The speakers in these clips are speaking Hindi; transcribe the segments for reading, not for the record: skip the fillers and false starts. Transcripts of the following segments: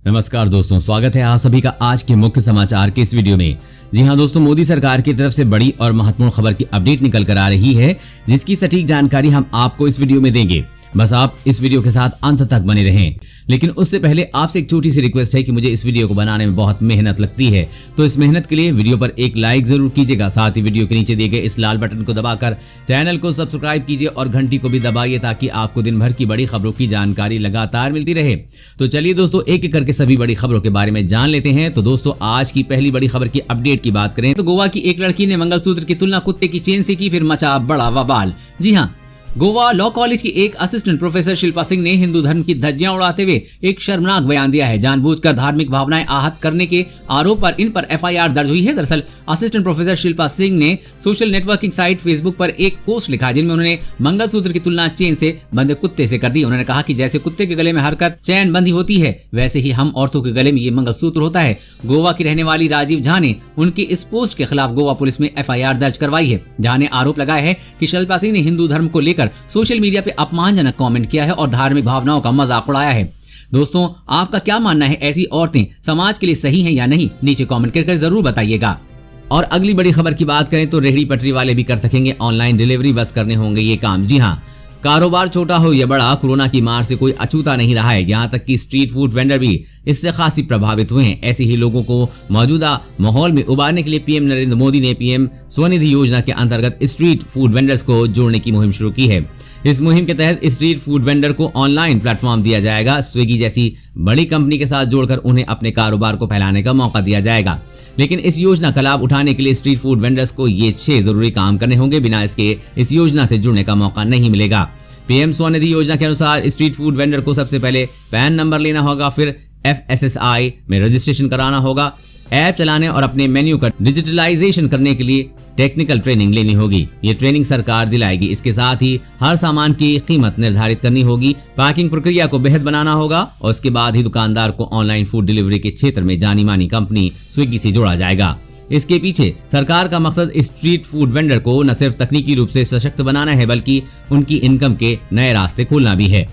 नमस्कार दोस्तों, स्वागत है आप सभी का आज के मुख्य समाचार के इस वीडियो में। जी हां दोस्तों, मोदी सरकार की तरफ से बड़ी और महत्वपूर्ण खबर की अपडेट निकल कर आ रही है, जिसकी सटीक जानकारी हम आपको इस वीडियो में देंगे। बस आप इस वीडियो के साथ अंत तक बने रहें। लेकिन उससे पहले आपसे एक छोटी सी रिक्वेस्ट है कि मुझे इस वीडियो को बनाने में बहुत मेहनत लगती है, तो इस मेहनत के लिए वीडियो पर एक लाइक जरूर कीजिएगा। साथ ही वीडियो के नीचे दिए गए इस लाल बटन को दबाकर चैनल को सब्सक्राइब कीजिए और घंटी को भी दबाइए, ताकि आपको दिन भर की बड़ी खबरों की जानकारी लगातार मिलती रहे। तो चलिए दोस्तों, एक एक करके सभी बड़ी खबरों के बारे में जान लेते हैं। तो दोस्तों, आज की पहली बड़ी खबर की अपडेट की बात करें तो गोवा की एक लड़की ने मंगलसूत्र की तुलना कुत्ते की चेन से की, फिर मचा बड़ा बवाल। जी हाँ, गोवा लॉ कॉलेज की एक असिस्टेंट प्रोफेसर शिल्पा सिंह ने हिंदू धर्म की धज्जियां उड़ाते हुए एक शर्मनाक बयान दिया है। जानबूझकर धार्मिक भावनाएं आहत करने के आरोप पर इन पर एफआईआर दर्ज हुई है। दरअसल असिस्टेंट प्रोफेसर शिल्पा सिंह ने सोशल नेटवर्किंग साइट फेसबुक पर एक पोस्ट लिखा, जिनमें उन्होंने मंगलसूत्र की तुलना चेन से बंधे कुत्ते से कर दी। उन्होंने कहा कि जैसे कुत्ते के गले में हरकत चैन बंधी होती है, वैसे ही हम औरतों के गले में ये मंगलसूत्र होता है। गोवा की रहने वाली राजीव झा ने उनकी इस पोस्ट के खिलाफ गोवा पुलिस में एफआईआर दर्ज करवाई है। झा ने आरोप लगाया है कि शिल्पा सिंह ने हिंदू धर्म को लेकर सोशल मीडिया पे अपमानजनक कमेंट किया है और धार्मिक भावनाओं का मजाक उड़ाया है। दोस्तों, आपका क्या मानना है? ऐसी औरतें समाज के लिए सही हैं या नहीं? नीचे कमेंट करके जरूर बताइएगा। और अगली बड़ी खबर की बात करें तो रेहड़ी पटरी वाले भी कर सकेंगे ऑनलाइन डिलीवरी, बस करने होंगे ये काम। जी हाँ, कारोबार छोटा हो या बड़ा, कोरोना की मार से कोई अछूता नहीं रहा है। यहाँ तक कि स्ट्रीट फूड वेंडर भी इससे खासी प्रभावित हुए हैं। ऐसे ही लोगों को मौजूदा माहौल में उबारने के लिए पीएम नरेंद्र मोदी ने पीएम स्वनिधि योजना के अंतर्गत स्ट्रीट फूड वेंडर्स को जोड़ने की मुहिम शुरू की है। इस मुहिम के तहत स्ट्रीट फूड वेंडर को ऑनलाइन प्लेटफॉर्म दिया जाएगा। स्विगी जैसी बड़ी कंपनी के साथ जोड़कर उन्हें अपने कारोबार को फैलाने का मौका दिया जाएगा। लेकिन इस योजना का लाभ उठाने के लिए स्ट्रीट फूड वेंडर्स को ये 6 जरूरी काम करने होंगे, बिना इसके इस योजना से जुड़ने का मौका नहीं मिलेगा। पीएम स्वनिधि योजना के अनुसार स्ट्रीट फूड वेंडर को सबसे पहले पैन नंबर लेना होगा, फिर FSSAI में रजिस्ट्रेशन कराना होगा, ऐप चलाने और अपने मेन्यू का डिजिटलाइजेशन करने के लिए टेक्निकल ट्रेनिंग लेनी होगी। ये ट्रेनिंग सरकार दिलाएगी। इसके साथ ही हर सामान की कीमत निर्धारित करनी होगी, पैकिंग प्रक्रिया को बेहद बनाना होगा और उसके बाद ही दुकानदार को ऑनलाइन फूड डिलीवरी के क्षेत्र में जानी मानी कंपनी स्विगी से जोड़ा जाएगा। इसके पीछे सरकार का मकसद स्ट्रीट फूड वेंडर को न सिर्फ तकनीकी रूप से सशक्त बनाना है, बल्कि उनकी इनकम के नए रास्ते खोलना भी है।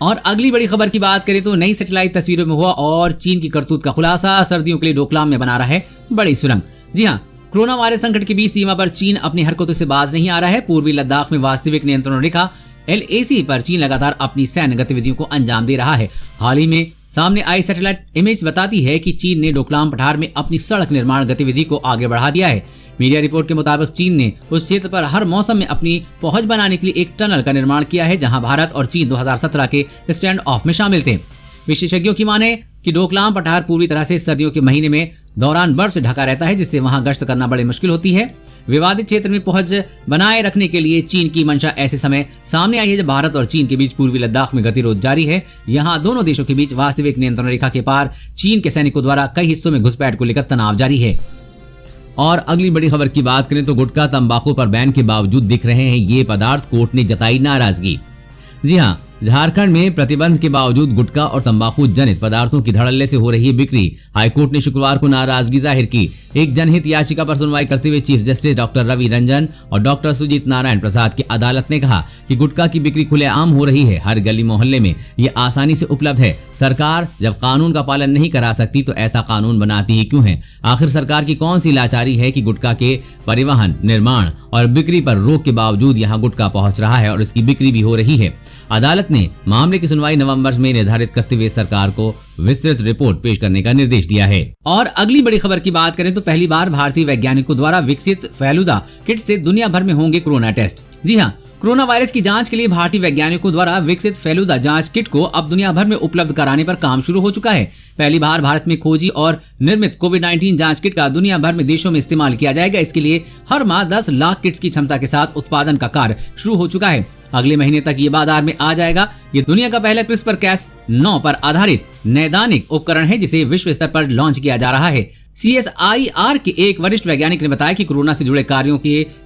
और अगली बड़ी खबर की बात करें तो नई सैटेलाइट तस्वीरों में हुआ और चीन की करतूत का खुलासा। सर्दियों के लिए डोकलाम में बना रहा है बड़ी सुरंग। जी हाँ, कोरोना वायरस संकट के बीच सीमा पर चीन अपनी हरकतों से बाज नहीं आ रहा है। पूर्वी लद्दाख में वास्तविक नियंत्रण रेखा LAC पर चीन लगातार अपनी सैन्य गतिविधियों को अंजाम दे रहा है। हाल ही में सामने आई सैटेलाइट इमेज बताती है कि चीन ने डोकलाम पठार में अपनी सड़क निर्माण गतिविधि को आगे बढ़ा दिया है। मीडिया रिपोर्ट के मुताबिक चीन ने उस क्षेत्र पर हर मौसम में अपनी पहुंच बनाने के लिए एक टनल का निर्माण किया है, जहां भारत और चीन 2017 के स्टैंड ऑफ में शामिल थे। विशेषज्ञों की माने कि डोकलाम पठार पूरी तरह से सर्दियों के महीने में दौरान बर्फ से ढका रहता है, जिससे वहां गश्त करना बड़ी मुश्किल होती है। विवादित क्षेत्र में पहुंच बनाए रखने के लिए चीन की मंशा ऐसे समय सामने आई है जब भारत और चीन के बीच पूर्वी लद्दाख में गतिरोध जारी है। यहाँ दोनों देशों के बीच वास्तविक नियंत्रण रेखा के पार चीन के सैनिकों द्वारा कई हिस्सों में घुसपैठ को लेकर तनाव जारी है। और अगली बड़ी खबर की बात करें तो गुटखा तंबाकू पर बैन के बावजूद दिख रहे हैं ये पदार्थ, कोर्ट ने जताई नाराजगी। जी हाँ, झारखंड में प्रतिबंध के बावजूद गुटखा और तंबाकू जनित पदार्थों की धड़ल्ले से हो रही बिक्री। हाईकोर्ट ने शुक्रवार को नाराजगी जाहिर की। एक जनहित याचिका पर सुनवाई करते हुए chief justice doctor Ravi Ranjan और डॉक्टर सुजीत नारायण प्रसाद की अदालत ने कहा कि गुटखा की बिक्री खुलेआम हो रही है, हर गली मोहल्ले में ये आसानी से उपलब्ध है। सरकार जब कानून का पालन नहीं करा सकती तो ऐसा कानून बनाती ही क्यों है? आखिर सरकार की कौन सी लाचारी है कि गुटखा के परिवहन, निर्माण और बिक्री पर रोक के बावजूद यहाँ गुटखा पहुंच रहा है और इसकी बिक्री भी हो रही है। अदालत ने मामले की सुनवाई नवंबर में निर्धारित करते हुए सरकार को विस्तृत रिपोर्ट पेश करने का निर्देश दिया है। और अगली बड़ी खबर की बात करें तो पहली बार भारतीय वैज्ञानिकों द्वारा विकसित फेलुदा किट से दुनिया भर में होंगे कोरोना टेस्ट। जी हाँ, कोरोना वायरस की जांच के लिए भारतीय वैज्ञानिकों द्वारा विकसित फेलुदा जांच किट को अब दुनिया भर में उपलब्ध कराने पर काम शुरू हो चुका है। पहली बार भारत में खोजी और निर्मित कोविड-19 जांच किट का दुनिया भर में देशों में इस्तेमाल किया जाएगा। इसके लिए हर माह 10 लाख किट्स की क्षमता के साथ उत्पादन का कार्य शुरू हो चुका है। अगले महीने तक ये बाजार में आ जाएगा। ये दुनिया का पहला CRISPR-Cas9 पर आधारित नैदानिक उपकरण है, जिसे विश्व स्तर पर लॉन्च किया जा रहा है। CSIR के एक वरिष्ठ वैज्ञानिक ने बताया कि कोरोना से जुड़े कार्यों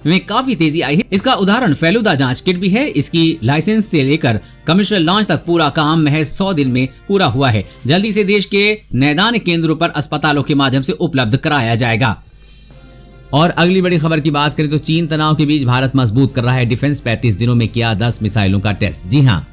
में काफी तेजी आई है। इसका उदाहरण फेलुदा जांच किट भी है। इसकी लाइसेंस से लेकर कमर्शियल लॉन्च तक पूरा काम महज 100 दिन में पूरा हुआ है। जल्दी से देश के नैदानिक केंद्रों पर अस्पतालों के माध्यम से उपलब्ध कराया जाएगा। और अगली बड़ी खबर की बात करें तो चीन तनाव के बीच भारत मजबूत कर रहा है डिफेंस। 35 दिनों में किया 10 मिसाइलों का टेस्ट। जी हाँ,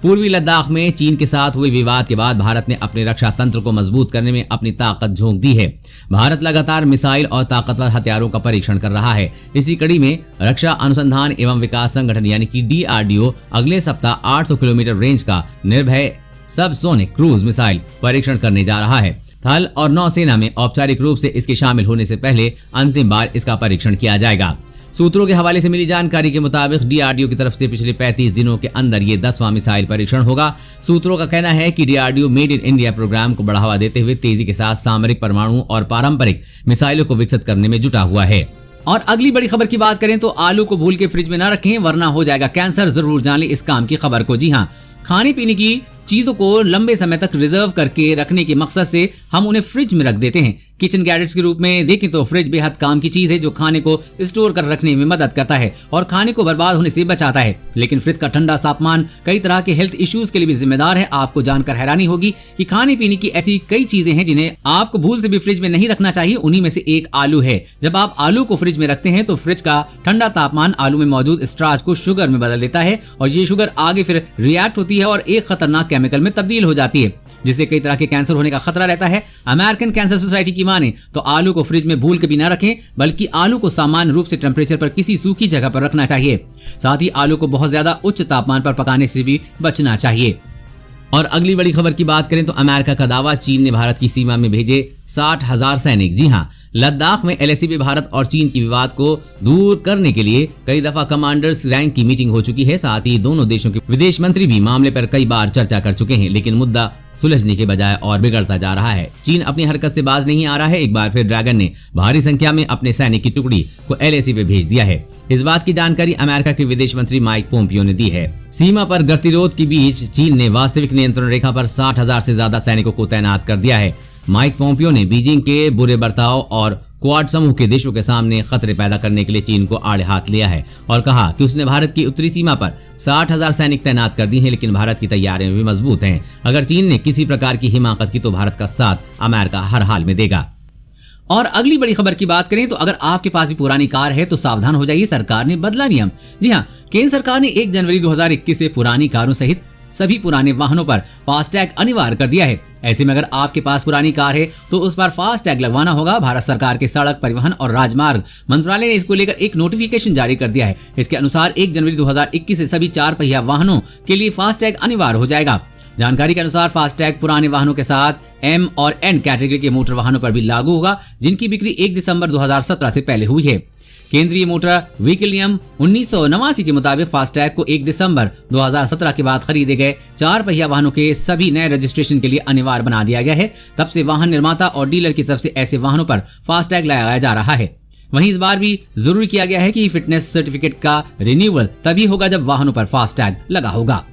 पूर्वी लद्दाख में चीन के साथ हुए विवाद के बाद भारत ने अपने रक्षा तंत्र को मजबूत करने में अपनी ताकत झोंक दी है। भारत लगातार मिसाइल और ताकतवर हथियारों का परीक्षण कर रहा है। इसी कड़ी में रक्षा अनुसंधान एवं विकास संगठन यानी कि DRDO अगले सप्ताह 800 किलोमीटर रेंज का निर्भय सबसोनिक क्रूज मिसाइल परीक्षण करने जा रहा है। थल और नौसेना में औपचारिक रूप से इसके शामिल होने से पहले अंतिम बार इसका परीक्षण किया जाएगा। सूत्रों के हवाले से मिली जानकारी के मुताबिक DRDO की तरफ से पिछले 35 दिनों के अंदर ये 10वां मिसाइल परीक्षण होगा। सूत्रों का कहना है कि DRDO made in India programme को बढ़ावा देते हुए तेजी के साथ सामरिक, परमाणु और पारंपरिक मिसाइलों को विकसित करने में जुटा हुआ है। और अगली बड़ी खबर की बात करें तो आलू को भूल के फ्रिज में न रखें वरना हो जाएगा कैंसर। जरूर जान लें इस काम की खबर को। जी हाँ, खाने पीने की चीजों को लंबे समय तक रिजर्व करके रखने के मकसद से हम उन्हें फ्रिज में रख देते हैं। किचन गैजेट्स के रूप में देखें तो फ्रिज बेहद काम की चीज है जो खाने को स्टोर कर रखने में मदद करता है और खाने को बर्बाद होने से बचाता है। लेकिन फ्रिज का ठंडा तापमान कई तरह के हेल्थ इश्यूज के लिए भी जिम्मेदार है। आपको जानकर हैरानी होगी कि खाने पीने की ऐसी कई चीजें हैं जिन्हें आपको भूल से भी फ्रिज में नहीं रखना चाहिए। उन्हीं में से एक आलू है। जब आप आलू को फ्रिज में रखते हैं तो फ्रिज का ठंडा तापमान आलू में मौजूद स्टार्च को शुगर में बदल देता है और ये शुगर आगे फिर रिएक्ट होती है और एक खतरनाक केमिकल में तब्दील हो जाती है जिससे कई तरह के कैंसर होने का खतरा रहता है। अमेरिकन कैंसर सोसाइटी की माने तो आलू को फ्रिज में भूल के भी ना रखें बल्कि आलू को सामान्य रूप से टेम्परेचर पर किसी सूखी जगह पर रखना चाहिए। साथ ही आलू को बहुत ज्यादा उच्च तापमान पर पकाने से भी बचना चाहिए। और अगली बड़ी खबर की बात करें तो अमेरिका का दावा, चीन ने भारत की सीमा में भेजे 60,000 सैनिक। जी हाँ, लद्दाख में LAC में भारत और चीन की विवाद को दूर करने के लिए कई दफा कमांडर्स रैंक की मीटिंग हो चुकी है। साथ ही दोनों देशों के विदेश मंत्री भी मामले पर कई बार चर्चा कर चुके हैं, लेकिन मुद्दा सुलझने के बजाय और बिगड़ता जा रहा है। चीन अपनी हरकत से बाज नहीं आ रहा है। एक बार फिर ड्रैगन ने भारी संख्या में अपने सैनिक की टुकड़ी को LAC पे भेज दिया है। इस बात की जानकारी अमेरिका के विदेश मंत्री माइक पोम्पियो ने दी है। सीमा पर गतिरोध के बीच चीन ने वास्तविक नियंत्रण रेखा पर 60,000 से ज्यादा सैनिकों को तैनात कर दिया है। माइक पोम्पियो ने बीजिंग के बुरे बर्ताव और क्वाड समूह के देशों के सामने खतरे पैदा करने के लिए चीन को आड़े हाथ लिया है और कहा कि उसने भारत की उत्तरी सीमा पर 60,000 सैनिक तैनात कर दी हैं, लेकिन भारत की तैयारियां भी मजबूत हैं। अगर चीन ने किसी प्रकार की हिमाकत की तो भारत का साथ अमेरिका हर हाल में देगा। और अगली बड़ी खबर की बात करें तो अगर आपके पास भी पुरानी कार है तो सावधान हो जाइए, सरकार ने बदला नियम। जी हाँ, केंद्र सरकार ने 1 जनवरी 2021 से पुरानी कारों सहित सभी पुराने वाहनों पर फास्टैग अनिवार्य कर दिया है। ऐसे में अगर आपके पास पुरानी कार है तो उस पर फास्टैग लगवाना होगा। भारत सरकार के सड़क परिवहन और राजमार्ग मंत्रालय ने इसको लेकर एक नोटिफिकेशन जारी कर दिया है। इसके अनुसार 1 जनवरी 2021 से सभी 4 पहिया वाहनों के लिए फास्टैग अनिवार्य हो जाएगा। जानकारी के अनुसार फास्टैग पुराने वाहनों के साथ M और N कैटेगरी के मोटर वाहनों पर भी लागू होगा जिनकी बिक्री 1 दिसंबर 2017 से पहले हुई है। केंद्रीय मोटर व्हीकल नियम 1989 के मुताबिक फास्टैग को 1 दिसंबर 2017 के बाद खरीदे गए 4 पहिया वाहनों के सभी नए रजिस्ट्रेशन के लिए अनिवार्य बना दिया गया है। तब से वाहन निर्माता और डीलर की तरफ से ऐसे वाहनों पर फास्टैग लगाया जा रहा है। वहीं इस बार भी जरूरी किया गया है कि फिटनेस सर्टिफिकेट का रिन्यूअल तभी होगा जब वाहनों पर फास्टैग लगा होगा।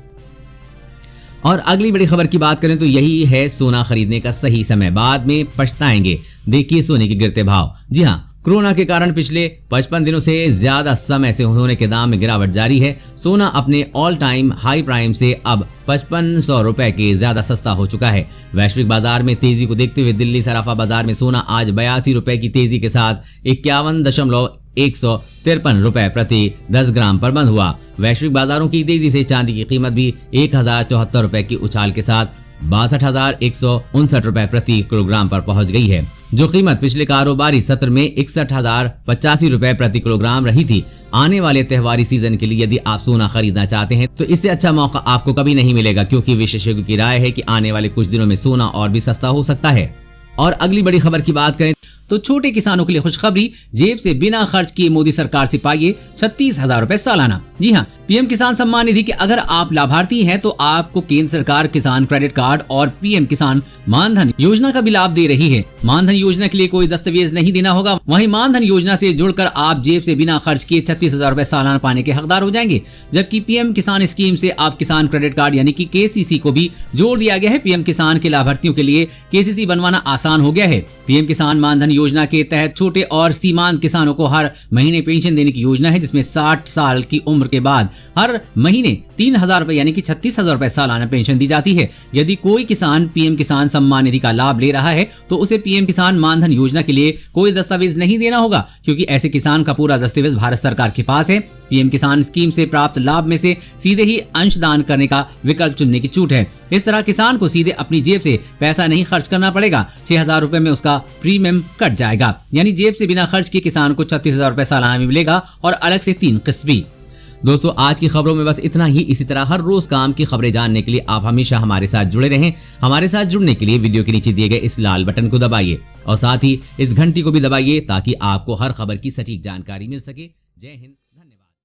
और अगली बड़ी खबर की बात करें तो यही है सोना खरीदने का सही समय, बाद में पछताएंगे। देखिए सोने के गिरते भाव। जी हाँ, कोरोना के कारण पिछले 55 दिनों से ज्यादा समय से होने के दाम में गिरावट जारी है। सोना अपने ऑल टाइम हाई प्राइम से अब 5500 रुपए के ज्यादा सस्ता हो चुका है। वैश्विक बाजार में तेजी को देखते हुए दिल्ली सराफा बाजार में सोना आज 82 रुपए की तेजी के साथ 51,153 रुपए प्रति 10 ग्राम पर बंद हुआ। वैश्विक बाजारों की तेजी से चांदी की कीमत भी 1074 रुपए की उछाल के साथ 62,159 रुपए प्रति किलोग्राम पर पहुंच गई है, जो कीमत पिछले कारोबारी सत्र में 61,085 रुपए प्रति किलोग्राम रही थी। आने वाले त्योहारी सीजन के लिए यदि आप सोना खरीदना चाहते हैं तो इससे अच्छा मौका आपको कभी नहीं मिलेगा, क्योंकि विशेषज्ञों की राय है कि आने वाले कुछ दिनों में सोना और भी सस्ता हो सकता है। और अगली बड़ी खबर की बात करें तो छोटे किसानों के लिए खुशखबरी, जेब से बिना खर्च किए मोदी सरकार से पाइए 36,000 रुपए सालाना। जी हाँ, पीएम किसान सम्मान निधि के अगर आप लाभार्थी हैं तो आपको केंद्र सरकार किसान क्रेडिट कार्ड और पीएम किसान मानधन योजना का भी लाभ दे रही है। मानधन योजना के लिए कोई दस्तावेज नहीं देना होगा। वहीं मानधन योजना से जुड़कर आप जेब से बिना खर्च किए 36,000 रुपए सालाना पाने के हकदार हो जाएंगे। जबकि पीएम किसान स्कीम से आप किसान क्रेडिट कार्ड यानी कि KCC को भी जोड़ दिया गया है। पीएम किसान के लाभार्थियों के लिए KCC बनवाना आसान हो गया है। पीएम किसान मानधन योजना के तहत छोटे और सीमांत किसानों को हर महीने पेंशन देने की योजना है, जिसमें 60 साल की उम्र के बाद हर महीने 3,000 रुपए यानी कि 36,000 रुपए सालाना पेंशन दी जाती है। यदि कोई किसान पीएम किसान सम्मान निधि का लाभ ले रहा है तो उसे पीएम किसान मानधन योजना के लिए कोई दस्तावेज नहीं देना होगा, क्योंकि ऐसे किसान का पूरा दस्तावेज भारत सरकार के पास है। पीएम किसान स्कीम से प्राप्त लाभ में से सीधे ही अंशदान करने का विकल्प चुनने की छूट है। इस तरह किसान को सीधे अपनी जेब से पैसा नहीं खर्च करना पड़ेगा। 6,000 रुपए में उसका प्रीमियम कट जाएगा, यानी जेब से बिना खर्च किए किसान को 36,000 रुपए सालाना में मिलेगा और अलग से 3 किस्त भी। दोस्तों, आज की खबरों में बस इतना ही। इसी तरह हर रोज काम की खबरें जानने के लिए आप हमेशा हमारे साथ जुड़े रहें। हमारे साथ जुड़ने के लिए वीडियो के नीचे दिए गए इस लाल बटन को दबाइए और साथ ही इस घंटी को भी दबाइए ताकि आपको हर खबर की सटीक जानकारी मिल सके। जय हिंद।